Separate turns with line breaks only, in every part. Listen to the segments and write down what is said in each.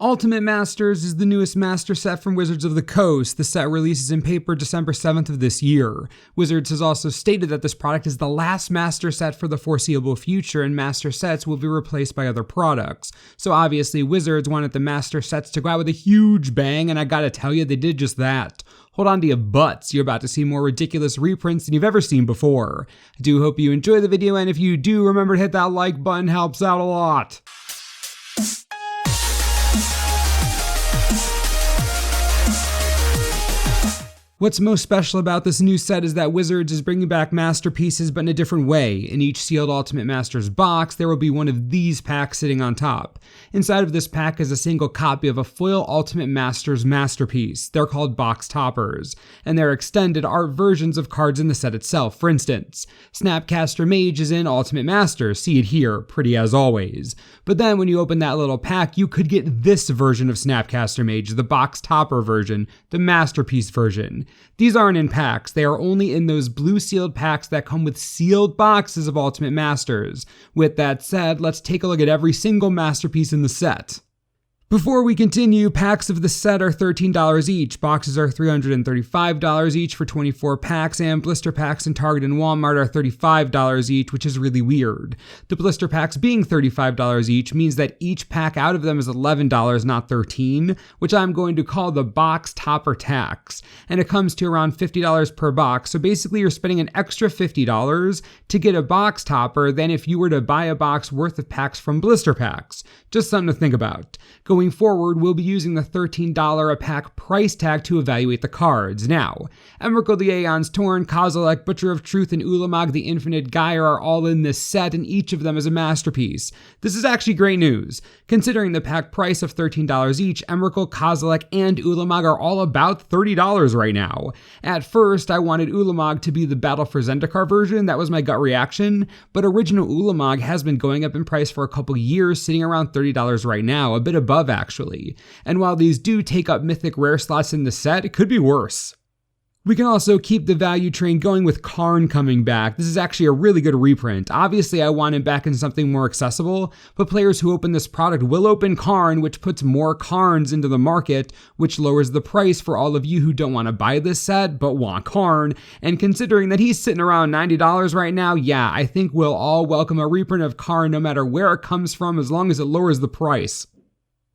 Ultimate Masters is the newest master set from Wizards of the Coast. The set releases in paper December 7th of this year. Wizards has also stated that this product is the last master set for the foreseeable future, and master sets will be replaced by other products. So obviously Wizards wanted the master sets to go out with a huge bang, and I gotta tell you, they did just that. Hold on to your butts, you're about to see more ridiculous reprints than you've ever seen before. I do hope you enjoy the video, and if you do, remember to hit that like button, helps out a lot. What's most special about this new set is that Wizards is bringing back masterpieces, but in a different way. In each sealed Ultimate Masters box, there will be one of these packs sitting on top. Inside of this pack is a single copy of a foil Ultimate Masters masterpiece. They're called box toppers, and they're extended art versions of cards in the set itself. For instance, Snapcaster Mage is in Ultimate Masters, see it here, pretty as always. But then when you open that little pack, you could get this version of Snapcaster Mage, the box topper version, the masterpiece version. These aren't in packs, they are only in those blue sealed packs that come with sealed boxes of Ultimate Masters. With that said, let's take a look at every single masterpiece in the set. Before we continue, packs of the set are $13 each, boxes are $335 each for 24 packs, and blister packs in Target and Walmart are $35 each, which is really weird. The blister packs being $35 each means that each pack out of them is $11, not $13, which I'm going to call the box topper tax, and it comes to around $50 per box, so basically you're spending an extra $50 to get a box topper than if you were to buy a box worth of packs from blister packs. Just something to think about. Going forward, we'll be using the $13 a pack price tag to evaluate the cards. Now, Emrakul the Aeon's Torn, Kozilek, Butcher of Truth, and Ulamog the Infinite Gyre are all in this set, and each of them is a masterpiece. This is actually great news. Considering the pack price of $13 each, Emrakul, Kozilek, and Ulamog are all about $30 right now. At first, I wanted Ulamog to be the Battle for Zendikar version, that was my gut reaction, but original Ulamog has been going up in price for a couple years, sitting around $30 right now, a bit above actually. And while these do take up mythic rare slots in the set, it could be worse. We can also keep the value train going with Karn coming back. This is actually a really good reprint. Obviously, I want him back in something more accessible, but players who open this product will open Karn, which puts more Karns into the market, which lowers the price for all of you who don't want to buy this set, but want Karn. And considering that he's sitting around $90 right now, yeah, I think we'll all welcome a reprint of Karn no matter where it comes from, as long as it lowers the price.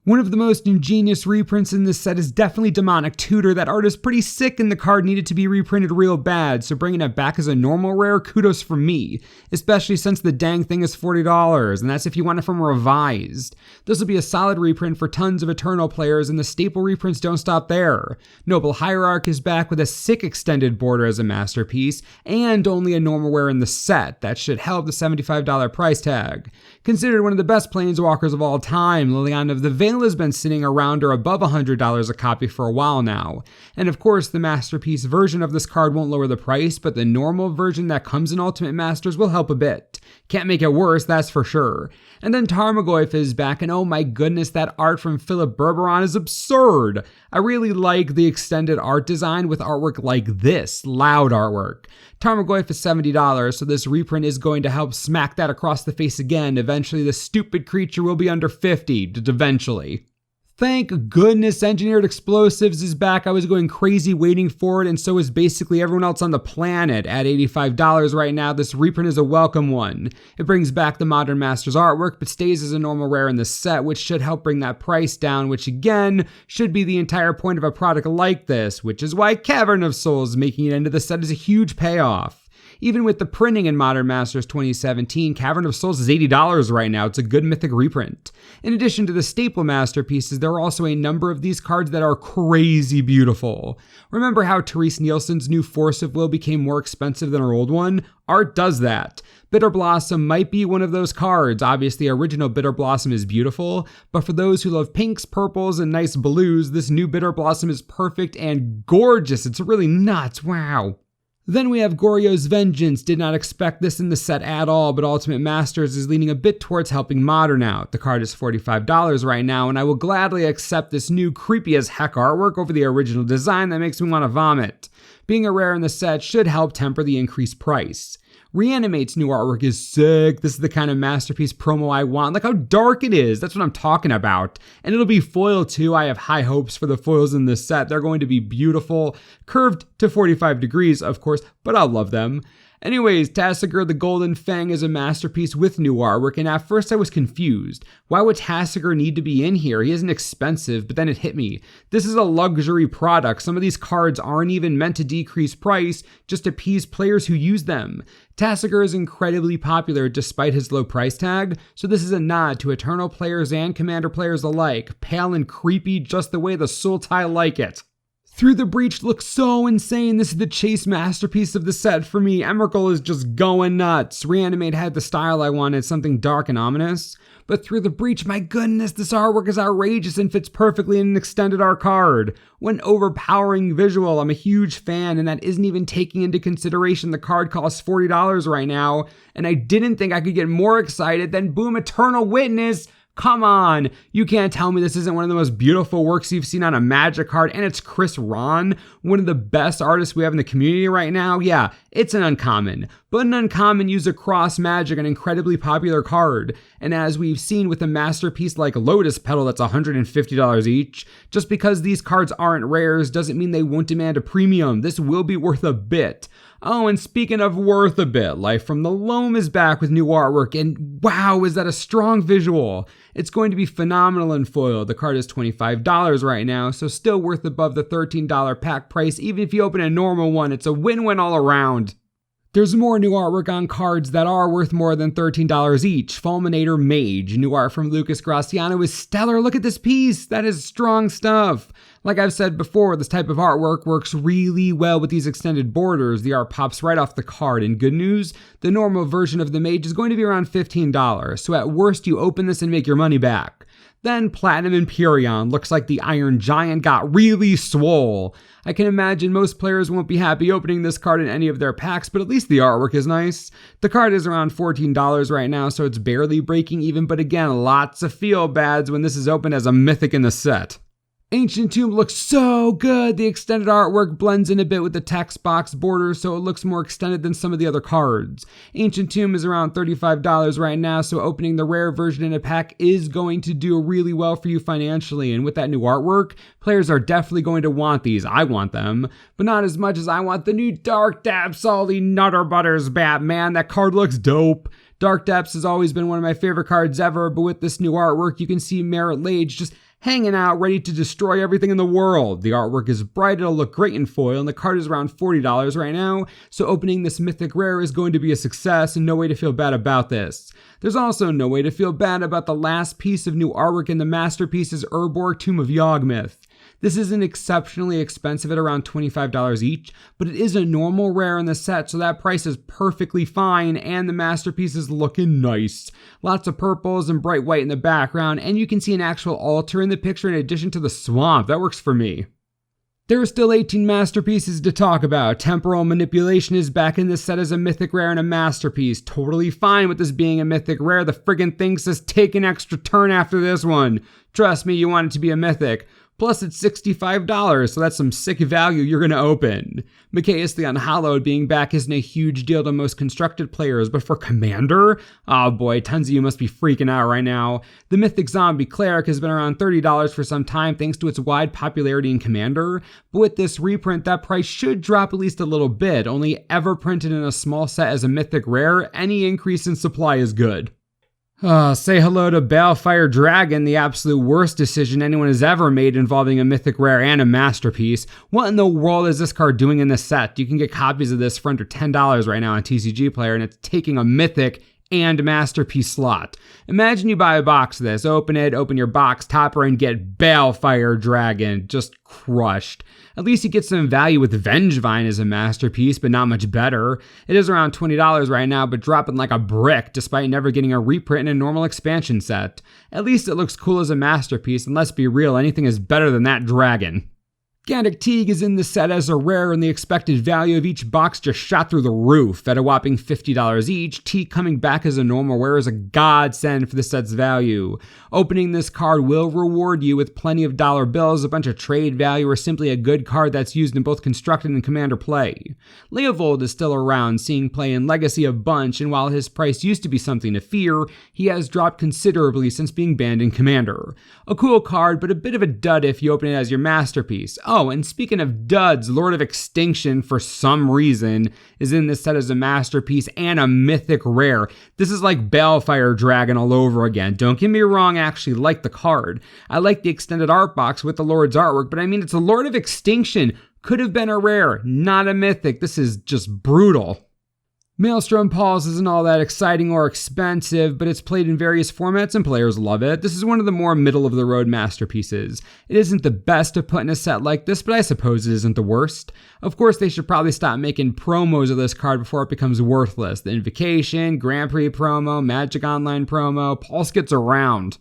One of the most ingenious reprints in this set is definitely Demonic Tutor. That art is pretty sick and the card needed to be reprinted real bad, so bringing it back as a normal rare, kudos from me. Especially since the dang thing is $40, and that's if you want it from revised. This will be a solid reprint for tons of Eternal players, and the staple reprints don't stop there. Noble Hierarch is back with a sick extended border as a masterpiece, and only a normal rare in the set. That should help the $75 price tag. Considered one of the best planeswalkers of all time, Liliana of the Veil has been sitting around or above $100 a copy for a while now. And of course, the masterpiece version of this card won't lower the price, but the normal version that comes in Ultimate Masters will help a bit. Can't make it worse, that's for sure. And then Tarmogoyf is back, and oh my goodness, that art from Philip Berberon is absurd. I really like the extended art design with artwork like this, loud artwork. Tarmogoyf is $70, so this reprint is going to help smack that across the face again. Eventually, the stupid creature will be under $50, eventually. Thank goodness Engineered Explosives is back. I was going crazy waiting for it, and so is basically everyone else on the planet. At $85 right now, this reprint is a welcome one. It brings back the Modern Masters artwork, but stays as a normal rare in the set, which should help bring that price down, which again, should be the entire point of a product like this, which is why Cavern of Souls making it into the set is a huge payoff. Even with the printing in Modern Masters 2017, Cavern of Souls is $80 right now. It's a good mythic reprint. In addition to the staple masterpieces, there are also a number of these cards that are crazy beautiful. Remember how Therese Nielsen's new Force of Will became more expensive than her old one? Art does that. Bitter Blossom might be one of those cards. Obviously, original Bitter Blossom is beautiful, but for those who love pinks, purples, and nice blues, this new Bitter Blossom is perfect and gorgeous. It's really nuts. Wow. Then we have Goryeo's Vengeance. Did not expect this in the set at all, but Ultimate Masters is leaning a bit towards helping Modern out. The card is $45 right now, and I will gladly accept this new creepy as heck artwork over the original design that makes me want to vomit. Being a rare in the set should help temper the increased price. Reanimate's new artwork is sick. This is the kind of masterpiece promo I want. Look how dark it is. That's what I'm talking about. And it'll be foil too. I have high hopes for the foils in this set. They're going to be beautiful. Curved to 45 degrees, of course, but I'll love them. Anyways, Tasigur the Golden Fang is a masterpiece with new artwork, and at first I was confused. Why would Tasigur need to be in here? He isn't expensive, but then it hit me. This is a luxury product. Some of these cards aren't even meant to decrease price, just appease players who use them. Tasigur is incredibly popular despite his low price tag, so this is a nod to Eternal players and Commander players alike. Pale and creepy, just the way the Sultai like it. Through the Breach looks so insane. This is the chase masterpiece of the set for me. Emrakul is just going nuts. Reanimate had the style I wanted, something dark and ominous. But Through the Breach, my goodness, this artwork is outrageous and fits perfectly in an extended art card. What an overpowering visual. I'm a huge fan, and that isn't even taking into consideration the card costs $40 right now. And I didn't think I could get more excited than boom, Eternal Witness. Come on, you can't tell me this isn't one of the most beautiful works you've seen on a Magic card, and it's Chris Ron, one of the best artists we have in the community right now. Yeah, it's an uncommon, but an uncommon used across Magic, an incredibly popular card. And as we've seen with a masterpiece like Lotus Petal that's $150 each, just because these cards aren't rares doesn't mean they won't demand a premium. This will be worth a bit. Oh, and speaking of worth a bit, Life from the Loam is back with new artwork, and wow, is that a strong visual. It's going to be phenomenal in foil. The card is $25 right now, so still worth above the $13 pack price. Even if you open a normal one, it's a win-win all around. There's more new artwork on cards that are worth more than $13 each. Fulminator Mage. New art from Lucas Graciano is stellar. Look at this piece. That is strong stuff. Like I've said before, this type of artwork works really well with these extended borders. The art pops right off the card. And good news, the normal version of the Mage is going to be around $15. So at worst, you open this and make your money back. Then Platinum Empyrion looks like the Iron Giant got really swole. I can imagine most players won't be happy opening this card in any of their packs, but at least the artwork is nice. The card is around $14 right now, so it's barely breaking even, but again, lots of feel-bads when this is opened as a Mythic in the set. Ancient Tomb looks so good. The extended artwork blends in a bit with the text box border, so it looks more extended than some of the other cards. Ancient Tomb is around $35 right now, so opening the rare version in a pack is going to do really well for you financially. And with that new artwork, players are definitely going to want these. I want them, but not as much as I want the new Dark Depths, all the Nutter Butters Batman. That card looks dope. Dark Depths has always been one of my favorite cards ever, but with this new artwork, you can see Merit Lage just hanging out, ready to destroy everything in the world. The artwork is bright, it'll look great in foil, and the card is around $40 right now, so opening this Mythic Rare is going to be a success, and no way to feel bad about this. There's also no way to feel bad about the last piece of new artwork in the masterpiece's Urborg Tomb of Yawgmoth. This isn't exceptionally expensive at around $25 each, but it is a normal rare in the set, so that price is perfectly fine, and the masterpiece is looking nice. Lots of purples and bright white in the background, and you can see an actual altar in the picture in addition to the swamp. That works for me. There are still 18 masterpieces to talk about. Temporal Manipulation is back in this set as a Mythic Rare and a masterpiece. Totally fine with this being a Mythic Rare. The friggin' thing says take an extra turn after this one. Trust me, you want it to be a Mythic. Plus it's $65, so that's some sick value you're gonna open. Mikaeus the Unhallowed being back isn't a huge deal to most constructed players, but for Commander? Oh boy, tons of you must be freaking out right now. The Mythic Zombie Cleric has been around $30 for some time thanks to its wide popularity in Commander, but with this reprint that price should drop at least a little bit. Only ever printed in a small set as a Mythic Rare, any increase in supply is good. Say hello to Balefire Dragon, the absolute worst decision anyone has ever made involving a Mythic Rare and a masterpiece. What in the world is this card doing in this set? You can get copies of this for under $10 right now on TCG Player, and it's taking a Mythic and masterpiece slot. Imagine you buy a box of this, open it, open your box topper, and get Balefire Dragon. Just crushed. At least you get some value with Vengevine as a masterpiece, but not much better. It is around $20 right now, but dropping like a brick despite never getting a reprint in a normal expansion set. At least it looks cool as a masterpiece, and let's be real, anything is better than that dragon. Ganic Teague is in the set as a rare, and the expected value of each box just shot through the roof. At a whopping $50 each, Teague coming back as a normal rare is a godsend for the set's value. Opening this card will reward you with plenty of dollar bills, a bunch of trade value, or simply a good card that's used in both constructed and commander play. Leovold is still around, seeing play in Legacy a bunch, and while his price used to be something to fear, he has dropped considerably since being banned in commander. A cool card, but a bit of a dud if you open it as your masterpiece. Oh, and speaking of duds, Lord of Extinction, for some reason, is in this set as a masterpiece and a mythic rare. This is like Balefire Dragon all over again. Don't get me wrong, I actually like the card. I like the extended art box with the Lord's artwork, but I mean, it's a Lord of Extinction. Could have been a rare, not a mythic. This is just brutal. Maelstrom Pulse isn't all that exciting or expensive, but it's played in various formats and players love it. This is one of the more middle-of-the-road masterpieces. It isn't the best to put in a set like this, but I suppose it isn't the worst. Of course, they should probably stop making promos of this card before it becomes worthless. The Invocation, Grand Prix promo, Magic Online promo, Pulse gets around.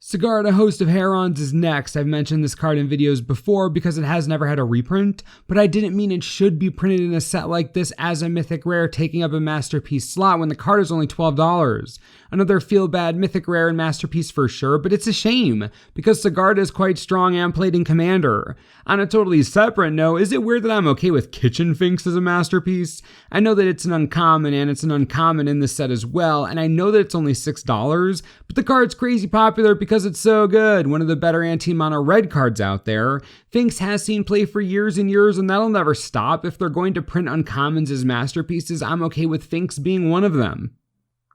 Sigarda, a Host of Herons, is next. I've mentioned this card in videos before because it has never had a reprint, but I didn't mean it should be printed in a set like this as a mythic rare, taking up a masterpiece slot when the card is only $12. Another feel-bad mythic rare and masterpiece for sure, but it's a shame because Sigarda is quite strong and played in commander. On a totally separate note, is it weird that I'm okay with Kitchen Finks as a masterpiece? I know that it's an uncommon, and it's an uncommon in this set as well, and I know that it's only $6, but the card's crazy popular because it's so good. One of the better anti-mono red cards out there. Finks has seen play for years and years, and that'll never stop. If they're going to print uncommons as masterpieces, I'm okay with Finks being one of them.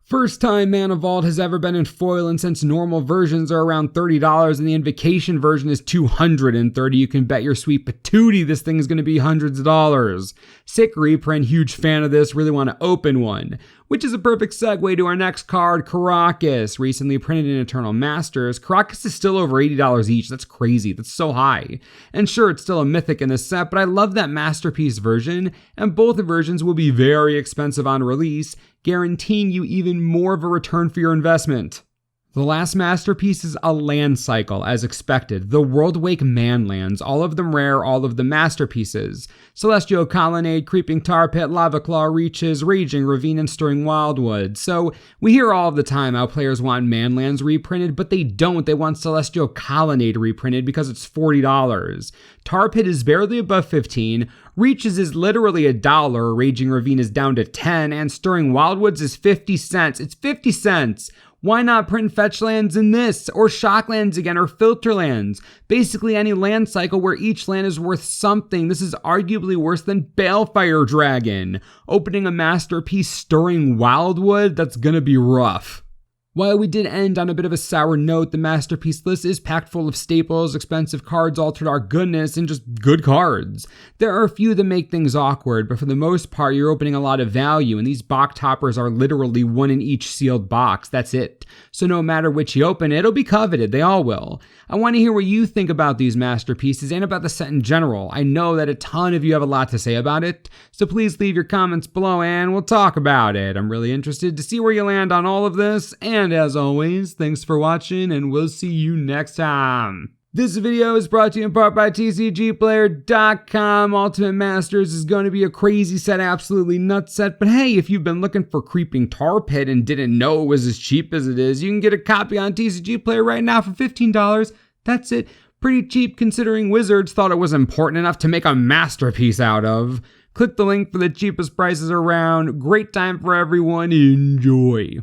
First time Mana Vault has ever been in foil, and since normal versions are around $30 and the Invocation version is $230, you can bet your sweet patootie this thing is going to be hundreds of dollars. Sick reprint, huge fan of this, really want to open one. Which is a perfect segue to our next card, Karakas. Recently printed in Eternal Masters, Karakas is still over $80 each. That's crazy, that's so high. And sure, it's still a mythic in this set, but I love that masterpiece version, and both versions will be very expensive on release, guaranteeing you even more of a return for your investment. The last masterpiece is a land cycle, as expected. The Worldwake Man lands, all of them rare, all of them masterpieces. Celestial Colonnade, Creeping Tar Pit, Lava Claw, Reaches, Raging Ravine, and Stirring Wildwood. So we hear all the time how players want Manlands reprinted, but they don't. They want Celestial Colonnade reprinted because it's $40. Tar Pit is barely above $15. Reaches is literally $1, Raging Ravine is down to $10, and Stirring Wildwoods is 50 cents. It's 50 cents! Why not print fetch lands in this, or shock lands again, or filter lands? Basically any land cycle where each land is worth something. This is arguably worse than Balefire Dragon. Opening a masterpiece Stirring Wildwood, that's gonna be rough. While we did end on a bit of a sour note, the masterpiece list is packed full of staples, expensive cards, altered art goodness, and just good cards. There are a few that make things awkward, but for the most part, you're opening a lot of value, and these box toppers are literally one in each sealed box. That's it. So no matter which you open, it'll be coveted. They all will. I want to hear what you think about these masterpieces and about the set in general. I know that a ton of you have a lot to say about it, so please leave your comments below and we'll talk about it. I'm really interested to see where you land on all of this, and as always, thanks for watching, and we'll see you next time. This video is brought to you in part by TCGplayer.com. Ultimate Masters is going to be a crazy set, absolutely nuts set, but hey, if you've been looking for Creeping Tar Pit and didn't know it was as cheap as it is, you can get a copy on TCG Player right now for $15. That's it. Pretty cheap considering Wizards thought it was important enough to make a masterpiece out of. Click the link for the cheapest prices around. Great time for everyone. Enjoy.